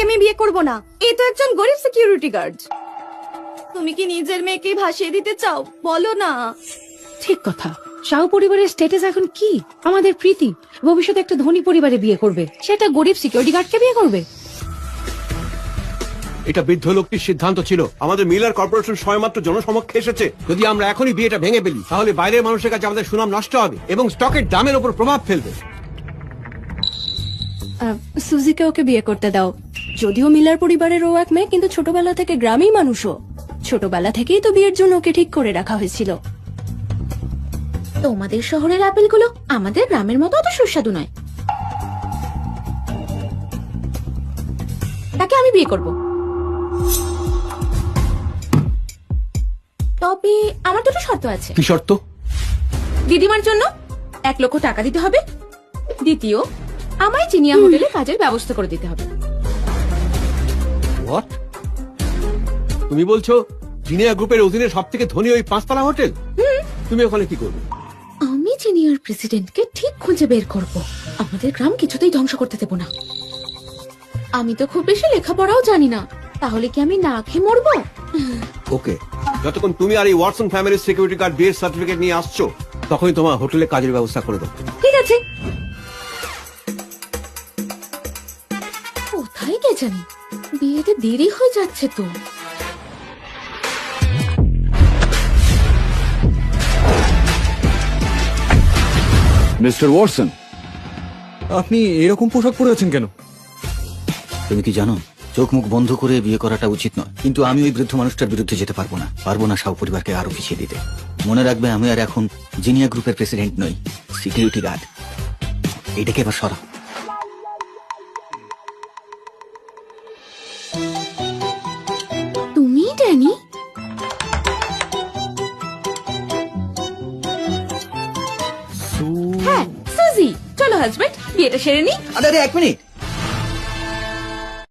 আমি বিয়ে করব না। এ তো একজন গরিব সিকিউরিটি গার্ড। তুমি কি নিজের মেয়েকে ভাসিয়ে দিতে চাও? বলো না। ঠিক কথা। শাহ পরিবারের স্ট্যাটাস এখন কি? আমাদের প্রীতি ভবিষ্যতে একটা ধনী পরিবারে বিয়ে করবে, সেটা গরিব সিকিউরিটি গার্ডকে বিয়ে করবে? এটা বৃদ্ধ লোকটির সিদ্ধান্ত ছিল। আমাদের মিলার কর্পোরেশন সময়মাত্র জনসমক্ষে এসেছে। যদি আমরা এখনই বিয়েটা ভেঙে ফেলি তাহলে বাইরের মানুষের কাছে আমাদের সুনাম নষ্ট হবে এবং স্টকের দামের উপর প্রভাব ফেলবে। সুজিকে ওকে বিয়ে করতে দাও। যদিও মিলার পরিবারের ও এক মেয়ে, কিন্তু ছোটবেলা থেকে গ্রামেই মানুষও। ছোটবেলা থেকেই তো বিয়ের জন্য ওকে ঠিক করে রাখা হয়েছিল। তোমাদের শহরের আপেলগুলো আমাদের গ্রামের মতো অত সুস্বাদু নয়। তাকে আমি বিয়ে করব। তবে আমার দুটো শর্ত আছে। কি শর্ত? দিদিমার জন্য 1 লক্ষ টাকা দিতে হবে। দ্বিতীয়, আমায় চিনিয়া হোটেলে কাজের ব্যবস্থা করে দিতে হবে। হোয়াট? তুমি বলছো জিনিয়া গ্রুপের অধীনে সবথেকে ধনী ওই 5 তলা হোটেল? তুমি ওখানে কি করবে? আমি সিনিয়র প্রেসিডেন্টকে ঠিক খুঁজে বের করব। আমাদের গ্রাম কিছুতেই ধ্বংস করতে দেব না। আমি তো খুব বেশি লেখাপড়াও জানি না, তাহলে কি আমি না খেয়ে মরবো? ওকে, যতক্ষণ তুমি আর এই ওয়াটসন ফ্যামিলির সিকিউরিটি গার্ড বিয়ের সার্টিফিকেট নিয়ে আসছো তখনই তোমার হোটেলে কাজের ব্যবস্থা করে দেবো। ঠিক আছে। কোথায় কে জানি, বিয়েতে দেরি হয়ে যাচ্ছে তো। মিস্টার ওয়াটসন, আপনি এরকম পোশাক পরে আছেন কেন? তুমি কি জানো, চোখ মুখ বন্ধ করে বিয়ে করাটা উচিত নয়, কিন্তু আমি ওই বৃদ্ধ মানুষটার বিরুদ্ধে যেতে পারবো না শাহ পরিবারকে আরো পিছিয়ে দিতে। মনে রাখবে, আমি আর এখন জিনিয়া গ্রুপের প্রেসিডেন্ট নই, সিকিউরিটি গার্ড। এটাকে এবার সরা। তুমি ড্যানি? হ্যাঁ, সুজি। চলো হাজবেন্ড, বিয়েটা সেরে নি। আরে 1 মিনিট,